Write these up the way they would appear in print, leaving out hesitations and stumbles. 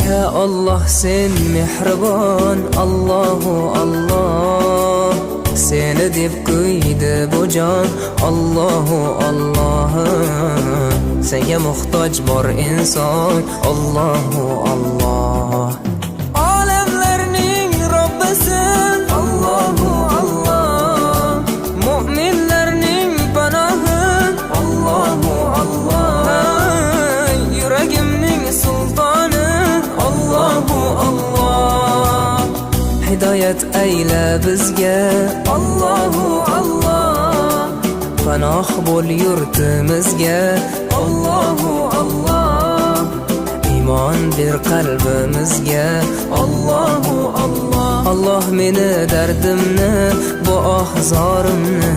Ya Allah sen mehribon, Allahu Allah. Seni deb kuydi bu jon, Allahu Allah. Senga muhtoj bor inson, Allahu Allah. Olamlarning Robbisin, Allahu Allah. Mu'minlarning panohi, Allahu Allah. Yuragimning sultoni, Allahu Allah. Hidoyat ayla bizga, Allahu Allah. Panoh bo'l yurtimizga, Allahu Allah. Iymon ber qalbimizga, Allahu Allah. Allah meni dardimni, bu ohzorimni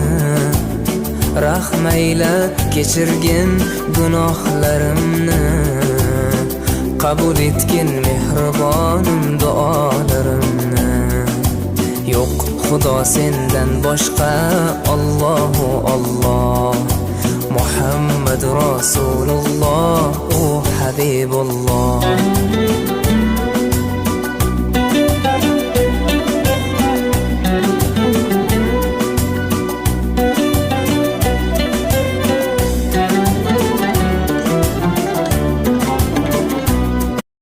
rahmayla kechirgin gunohlarimni. Qabul etgin mehribonim duolarimni. Yo'q Xudo sendan boshqa, Allahu Allah. Muhammad Rasululloh, u Habibulloh.